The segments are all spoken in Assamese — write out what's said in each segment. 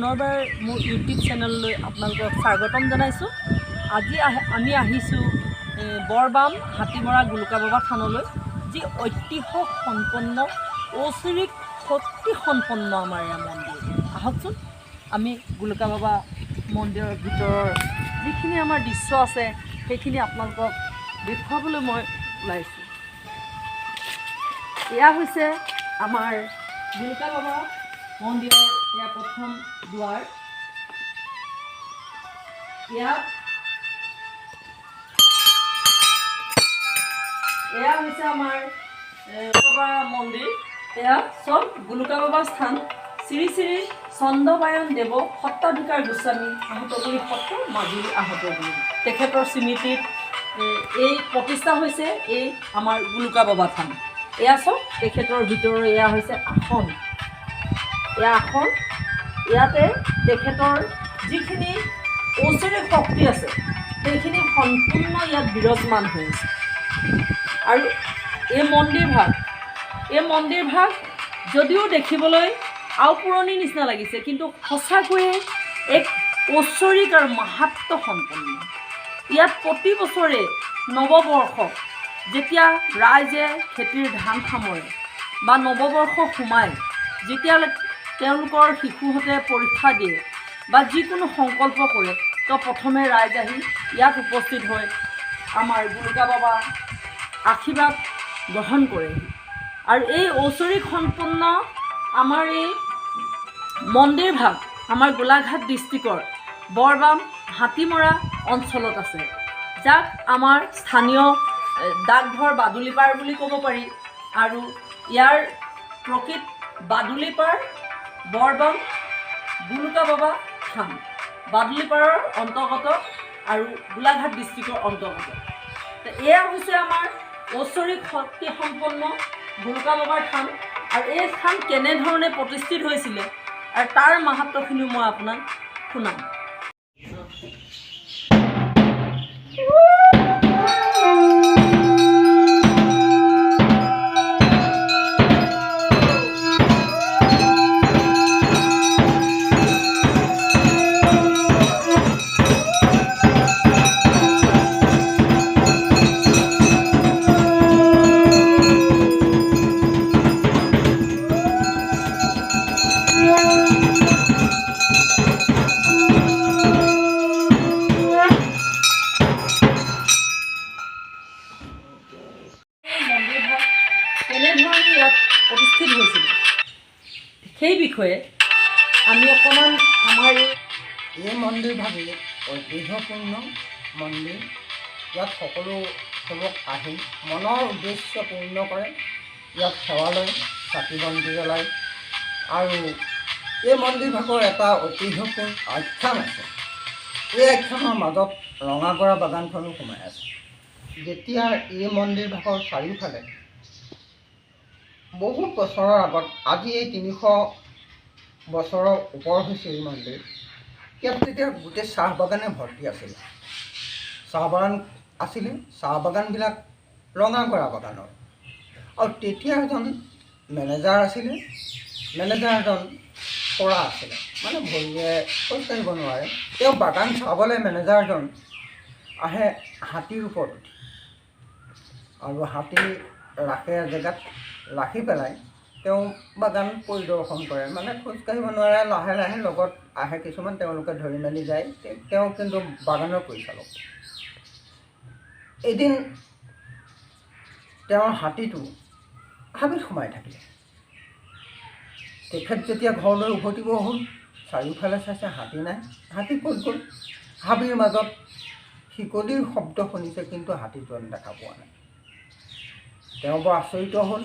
পুনৰবাৰ মোৰ ইউটিউব চেনেললৈ আপোনালোকক স্বাগতম জনাইছোঁ। আজি আমি আহিছোঁ বৰবাম হাতীমৰা গুলুকা বাবা থানলৈ, যি ঐতিহ্য সম্পন্ন ঐশ্বৰিক শক্তি সম্পন্ন আমাৰ এয়া মন্দিৰ। আহকচোন আমি গুলুকা বাবা মন্দিৰৰ ভিতৰৰ যিখিনি আমাৰ দৃশ্য আছে সেইখিনি আপোনালোকক দেখুৱাবলৈ মই ওলাইছোঁ। এয়া হৈছে আমাৰ গুলুকা বাবা মন্দিৰৰ এয়া প্ৰথম দুৱাৰ। এয়া হৈছে আমাৰ বাবা মন্দিৰ। এয়া চব গুলুকা বাবা স্থান। শ্ৰী শ্ৰী দবয়নদ দেৱ সত্ৰাধিকাৰ গোস্বামী আহতগুৰি সত্ৰ মাজুলী আহতগুৰি, তেখেতৰ স্মৃতিত এই প্ৰতিষ্ঠা হৈছে এই আমাৰ গুলুকা বাবা থান। এয়া চব তেখেতৰ ভিতৰৰ এয়া হৈছে আসন। এয়া আসন, ইয়াতে তেখেতৰ যিখিনি ঐশ্বৰিক শক্তি আছে সেইখিনি সম্পূৰ্ণ ইয়াত বিৰাজমান হৈ আছে। আৰু এই মন্দিৰভাগ যদিও দেখিবলৈ আওপুৰণি নিচিনা লাগিছে, কিন্তু সঁচাকৈয়ে এক ঐশ্বৰিক আৰু মাহাত্ম্য সম্পন্ন। ইয়াত প্ৰতি বছৰে নৱবৰ্ষক যেতিয়া ৰাইজে খেতিৰ ধান সামৰে বা নৱবৰ্ষ সোমায়, যেতিয়া তেওঁলোকৰ শিশুহঁতে পৰীক্ষা দিয়ে বা যিকোনো সংকল্প কৰে, তো প্ৰথমে ৰাইজ আহি ইয়াত উপস্থিত হৈ আমাৰ গুলুকা বাবা আশীৰ্বাদ গ্ৰহণ কৰে। আৰু এই ঐশ্বৰিক সম্পন্ন আমাৰ এই মন্দিৰভাগ আমাৰ গোলাঘাট ডিষ্ট্ৰিক্টৰ বৰবাম হাতীমৰা অঞ্চলত আছে, যাক আমাৰ স্থানীয় ডাকঘৰ বাদুলিপাৰ বুলি ক'ব পাৰি। আৰু ইয়াৰ প্ৰকৃত বাদুলিপাৰ বৰবাম গুলুকা বাবা থান বাদুলিপাৰৰ অন্তৰ্গত আৰু গোলাঘাট ডিষ্ট্ৰিক্টৰ অন্তৰ্গত। এয়া হৈছে আমাৰ ঐশ্বৰিক শক্তি সম্পন্ন গুলুকা বাবাৰ থান। আৰু এই স্থান কেনেধৰণে প্ৰতিষ্ঠিত হৈছিলে আৰু তাৰ মাহাত্ম্যখিনিও মই আপোনাক শুনাম। কেনেধৰণে ইয়াত প্ৰতিষ্ঠিত হৈছিল সেই বিষয়ে আমি অকণমান আমাৰ এই মন্দিৰভাগেই ঐতিহ্যপূৰ্ণ মন্দিৰ। ইয়াত সকলো সেৱক আহি মনৰ উদ্দেশ্য পূৰ্ণ কৰে। ইয়াত সেৱা লয়, চাকি বন্তি জ্বলায়। আৰু এই মন্দিৰভাগৰ এটা ঐতিহ্যপূৰ্ণ আখ্যান আছে। এই আখ্যানৰ মাজত ৰঙাগৰা বাগানখনো সোমাই আছে। যেতিয়া এই মন্দিৰভাগৰ চাৰিওফালে বহুত বছৰৰ আগত, আজি এই 300 বছৰৰ ওপৰ হৈছে এই মন্দিৰ, ইয়াত তেতিয়া গোটেই চাহ বাগানে ভৰ্তি আছিলে। চাহ বাগানবিলাক ৰঙাগৰা বাগানৰ। আৰু তেতিয়া এজন মেনেজাৰ আছিলে। মেনেজাৰ এজন পৰা আছিলে, মানে ভৰিয়ে খোজকাঢ়িব নোৱাৰে। তেওঁ বাগান চাবলৈ মেনেজাৰজন আহে হাতীৰ ওপৰত উঠি, আৰু হাতী ৰাখে জেগাত ৰাখি পেলাই তেওঁ বাগান পৰিদৰ্শন কৰে। মানে খোজকাঢ়িব নোৱাৰে, লাহে লাহে লগত আহে কিছুমান, তেওঁলোকে ধৰি মেলি যায়। তেওঁ কিন্তু বাগানৰ পৰিচালক। এদিন তেওঁৰ হাতীটো হাবিত সোমাই থাকিলে। তেখেত যেতিয়া ঘৰলৈ উভতিব হ'ল, চাৰিওফালে চাইছে, হাতী নাই। হাতী ক'ত গ'ল? হাবিৰ মাজত শিকলিৰ শব্দ শুনিছে, কিন্তু হাতীটো দেখা পোৱা নাই। তেওঁ বৰ আচৰিত হ'ল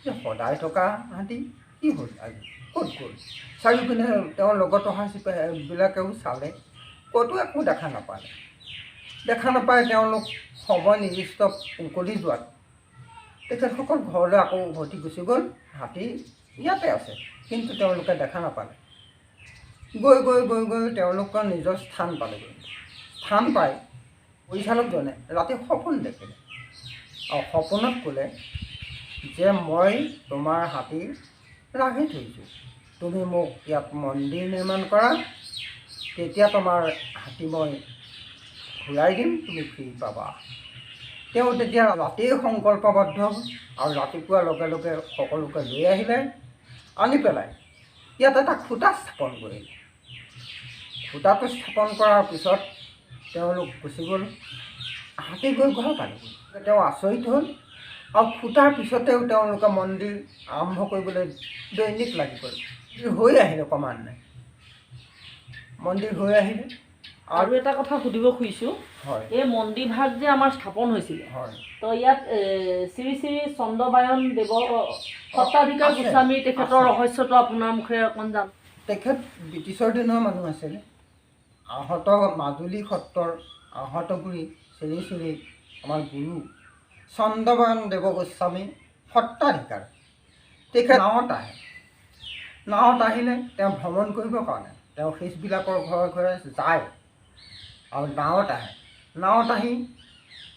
যে সদায় থকা হাতী কি হ'ল, আজি ক'ত গ'ল? চাৰিওপিনে তেওঁৰ লগত অহা চিপাহীবিলাকেও চালে, ক'তো একো দেখা নাপালে। তেওঁলোক সময় নিৰ্দিষ্ট উকলি যোৱাত তেখেতসকল ঘৰলৈ আকৌ উভতি গুচি গ'ল। হাতী ইয়াতে আছে, কিন্তু তেওঁলোকে দেখা নাপালে। গৈ গৈ গৈ গৈ তেওঁলোকৰ নিজৰ স্থান পালেগৈ। স্থান পাই পৰিচালকজনে ৰাতি সপোন দেখিলে, আৰু সপোনত ক'লে যে মই তোমাৰ হাতী ৰাখি থৈছোঁ, তুমি মোক ইয়াত মন্দিৰ নিৰ্মাণ কৰা, তেতিয়া তোমাৰ হাতী মই ঘূৰাই দিম, তুমি ফ্ৰী পাবা। তেওঁ তেতিয়া ৰাতিয়ে সংকল্পবদ্ধ আৰু ৰাতিপুৱাৰ লগে লগে সকলোকে লৈ আহিলে, আনি পেলাই ইয়াত এটা খুঁটা স্থাপন কৰিলে। খুঁটাটো স্থাপন কৰাৰ পিছত তেওঁলোক গুচি গ'ল। হাতী গৈ ঘৰ পালেগৈ। তেওঁ আচৰিত হ'ল আৰু খুঁটাৰ পিছতেও তেওঁলোকে মন্দিৰ আৰম্ভ কৰিবলৈ দৈনিক লাগি গ'ল। হৈ আহিলে ক্ৰমান্বয়ে, মন্দিৰ হৈ আহিলে। আৰু এটা কথা সুধিব খুজিছোঁ, হয়, এই মন্দিৰ ভাগ যে আমাৰ স্থাপন হৈছিলে, হয়, তো ইয়াত শ্ৰী শ্ৰী চন্দ্ৰবায়ন দেৱ সত্ৰাধিকাৰ আছে, গোস্বামী তেখেতৰ আছে। ৰহস্যটো আপোনাৰ মুখেৰে অকণ জান। তেখেত ব্ৰিটিছৰ দিনৰ মানুহ আছিলে। আহত মাজুলী সত্ৰৰ আহতগুৰি শ্ৰী শ্ৰী আমাৰ গুৰু চন্দ্ৰবায়ন দেৱ গোস্বামী সত্ৰাধিকাৰ। তেখেত নাৱত আহিলে তেওঁ ভ্ৰমণ কৰিবৰ কাৰণে তেওঁ শিষবিলাকৰ ঘৰে ঘৰে যায় আৰু নাৱত আহি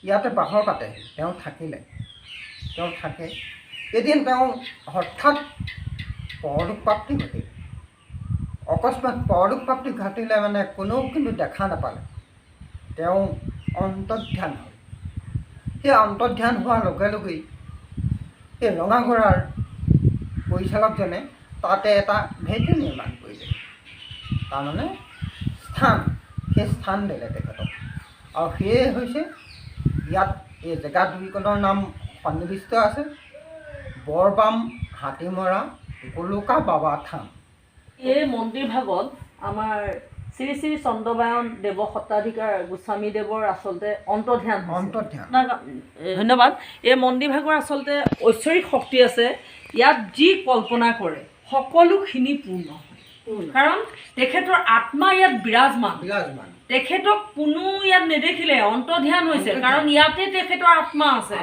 ইয়াতে বাহৰ পাতেহি। তেওঁ থাকিলে, তেওঁ থাকে। এদিন তেওঁ হঠাৎ পৰলোক প্ৰাপ্তি ঘটিলে। অকস্মাত পৰলোক প্ৰাপ্তি ঘটিলে মানে কোনেও কিন্তু দেখা নাপালে। তেওঁ অন্তৰ্ধান হ'ল। সেই অন্তৰ্ধান হোৱাৰ লগে লগেই এই ৰঙাগড়াৰ পৰিচালকজনে তাতে এটা ভেটি নিৰ্মাণ কৰিলে, তাৰমানে সেই স্থান দিলে তেখেতক। আৰু সেয়ে হৈছে ইয়াত এই জেগা দুইকণৰ নাম সন্নিৱিষ্ট আছে, বৰবাম হাতীমৰা গোলোকা বাবা থান। এই মন্দিৰ ভাগত আমাৰ শ্ৰী শ্ৰী চন্দ্ৰবায়ন দেৱ সত্ৰাধিকাৰ গোস্বামী দেৱৰ আচলতে অন্তৰ্ধান। ধন্যবাদ। এই মন্দিৰ ভাগৰ আচলতে ঐশ্বৰিক শক্তি আছে। ইয়াত যি কল্পনা কৰে সকলোখিনি পূৰ্ণ হয়, কাৰণ তেখেতৰ আত্মা ইয়াত বিৰাজমান। তেখেতক কোনো ইয়াত নেদেখিলে অন্তৰ্ধান হৈছে, কাৰণ ইয়াতে তেখেতৰ আত্মা আছে।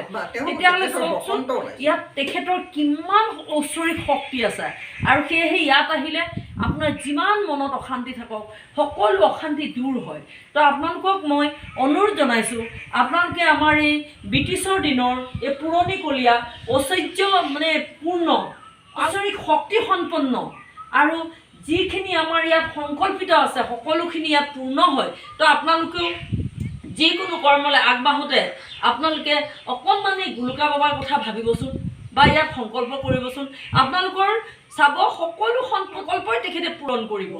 তেতিয়াহ'লে চাওকচোন ইয়াত তেখেতৰ কিমান ঐশ্বৰিক শক্তি আছে। আৰু সেয়েহে ইয়াত আহিলে আপোনাৰ যিমান মনত অশান্তি থাকক সকলো অশান্তি দূৰ হয়। তো আপোনালোকক মই অনুৰোধ জনাইছোঁ, আপোনালোকে আমাৰ এই ব্ৰিটিছৰ দিনৰ এই পুৰণিকলীয়া ঐশ্বৰ্য মানে পূৰ্ণ ঐশ্বৰিক শক্তি সম্পন্ন আৰু যিখিনি আমাৰ ইয়াত সংকল্পিত আছে সকলোখিনি ইয়াত পূৰ্ণ হয়। তো আপোনালোকেও যিকোনো কৰ্মলৈ আগবাঢ়োতে আপোনালোকে অকণমান এই গোলোকা বাবাৰ কথা ভাবিবচোন বা ইয়াত সংকল্প কৰিবচোন। আপোনালোকৰ চাব সকলো সংকল্পই তেখেতে পূৰণ কৰিব।